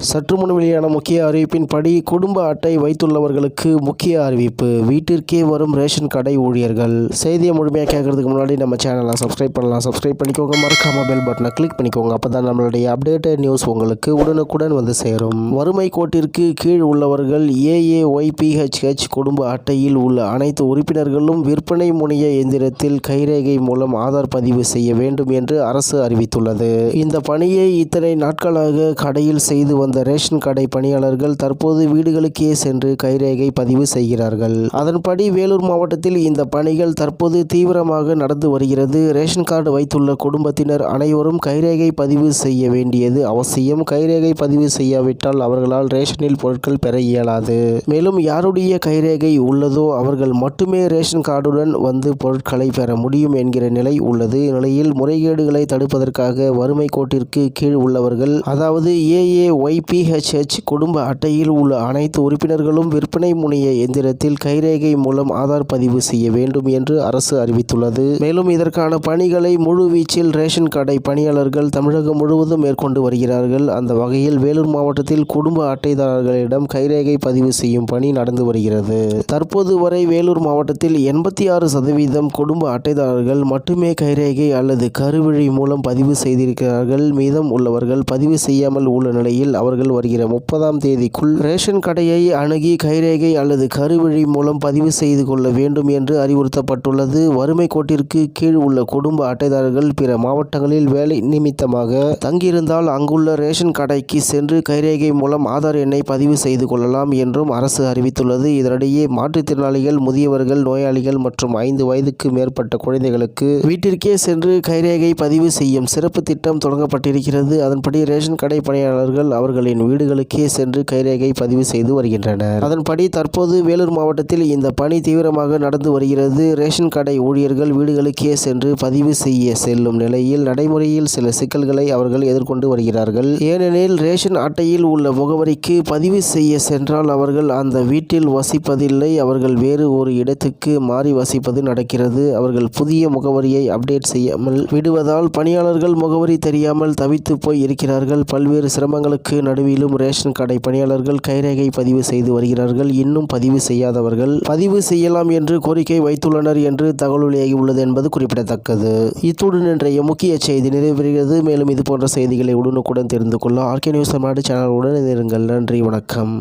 சற்று முன் வெளியான முக்கிய அறிவிப்பின்படி குடும்ப அட்டை வைத்துள்ளவர்களுக்கு முக்கிய அறிவிப்பு. வீட்டிற்கே வரும் ரேஷன் கடை ஊழியர்கள். செய்தியை முழுமையாக கேட்கறதுக்கு முன்னாடி நம்ம சேனலை சப்ஸ்கிரைப் பண்ணலாம். சப்ஸ்கிரைப் பண்ணிக்கோங்க. மறக்காம பெல் பட்டனை கிளிக் பண்ணிக்கோங்க. அப்பதான் நம்மளுடைய அப்டேட்டட் நியூஸ் உங்களுக்கு உடனுக்குடன் வந்து சேரும். வறுமை கோட்டிற்கு கீழ் உள்ளவர்கள் AAYPHH குடும்ப அட்டையில் உள்ள அனைத்து உறுப்பினர்களும் விற்பனை முனைய எந்திரத்தில் கைரேகை மூலம் ஆதார் பதிவு செய்ய வேண்டும் என்று அரசு அறிவித்துள்ளது. இந்த பணியை இத்தனை நாட்களாக கடையில் செய்து வந்த ரேஷன் கடை பணியாளர்கள் தற்போது வீடுகளுக்கே சென்று கைரேகை பதிவு செய்கிறார்கள். அதன்படி வேலூர் மாவட்டத்தில் இந்த பணிகள் தற்போது தீவிரமாக நடந்து வருகிறது. ரேஷன் கார்டு வைத்துள்ள குடும்பத்தினர் அனைவரும் கைரேகை பதிவு செய்ய வேண்டியது அவசியம். கைரேகை பதிவு செய்யாவிட்டால் அவர்களால் ரேஷனில் பொருட்கள் பெற இயலாது. மேலும் யாருடைய கைரேகை உள்ளதோ அவர்கள் மட்டுமே ரேஷன் கார்டுடன் வந்து பொருட்களை பெற முடியும் என்கிற நிலை உள்ளது. இந்நிலையில் முறைகேடுகளை தடுப்பதற்காக வறுமை கோட்டிற்கு கீழ் உள்ளவர்கள் அதாவது AAYPHH குடும்ப அட்டையில் உள்ள அனைத்து உறுப்பினர்களும் விற்பனை முனைய எந்திரத்தில் கைரேகை மூலம் ஆதார் பதிவு செய்ய வேண்டும் என்று அரசு அறிவித்துள்ளது. மேலும் இதற்கான பணிகளை முழு வீச்சில் ரேஷன் கடை பணியாளர்கள் தமிழகம் முழுவதும் மேற்கொண்டு வருகிறார்கள். அந்த வகையில் வேலூர் மாவட்டத்தில் குடும்ப அட்டைதாரர்களிடம் கைரேகை பதிவு செய்யும் பணி நடந்து வருகிறது. தற்போது வரை வேலூர் மாவட்டத்தில் 86% குடும்ப அட்டைதாரர்கள் மட்டுமே கைரேகை அல்லது கருவிழி மூலம் பதிவு செய்திருக்கிறார்கள். மீதம் உள்ளவர்கள் பதிவு செய்யாமல் உள்ள நிலையில் அவர்கள் வருகிற 30ஆம் தேதிக்குள் ரேஷன் கடையை அணுகி கைரேகை அல்லது கருவிழி மூலம் பதிவு செய்து கொள்ள வேண்டும் என்று அறிவுறுத்தப்பட்டுள்ளது. வறுமை கோட்டிற்கு கீழ் உள்ள குடும்ப அட்டைதாரர்கள் பிற மாவட்டங்களில் வேலை நிமித்தமாக தங்கியிருந்தால் அங்குள்ள ரேஷன் கடைக்கு சென்று கைரேகை மூலம் ஆதார் எண்ணை பதிவு செய்து கொள்ளலாம் என்றும் அரசு அறிவித்துள்ளது. இதனிடையே மாற்றுத்திறனாளிகள், முதியவர்கள், நோயாளிகள் மற்றும் 5 வயதுக்கு மேற்பட்ட குழந்தைகளுக்கு வீட்டிற்கே சென்று கைரேகை பதிவு செய்யும் சிறப்பு திட்டம் தொடங்கப்பட்டிருக்கிறது. அதன்படி ரேஷன் கடை பணியாளர்கள் அவர்களின் வீடுகளுக்கே சென்று கைரேகை பதிவு செய்து வருகின்றனர். அதன்படி தற்போது வேலூர் மாவட்டத்தில் இந்த பணி தீவிரமாக நடந்து வருகிறது. ரேஷன் கடை ஊழியர்கள் வீடுகளுக்கே சென்று பதிவு செய்ய செல்லும் நிலையில் நடைமுறையில் சில சிக்கல்களை அவர்கள் எதிர்கொண்டு வருகிறார்கள். ஏனெனில் ரேஷன் அட்டையில் உள்ள முகவரிக்கு பதிவு செய்ய சென்றால் அவர்கள் அந்த வீட்டில் வசிப்பதில்லை. அவர்கள் வேறு ஒரு இடத்துக்கு மாறி வசிப்பது நடக்கிறது. அவர்கள் புதிய முகவரியை அப்டேட் செய்யாமல் விடுவதால் பணியாளர்கள் முகவரி தெரியாமல் தவித்து போய் இருக்கிறார்கள். பல்வேறு சிரமங்களுக்கு நடுவிலும் ரேஷன் கடை பணியாளர்கள் கைரேகை பதிவு செய்து வருகிறார்கள். இன்னும் பதிவு செய்யாதவர்கள் பதிவு செய்யலாம் என்று கோரிக்கை வைத்துள்ளனர் என்று தகவல் வெளியாகி உள்ளது என்பது குறிப்பிடத்தக்கது. இத்துடன் இன்றைய முக்கிய செய்தி நிறைவேறுகிறது. மேலும் இது போன்ற செய்திகளை உடனுக்குடன் தெரிந்து கொள்ள RK நியூஸ் தமிழ்நாடு சேனலுடன் இருங்கள். நன்றி, வணக்கம்.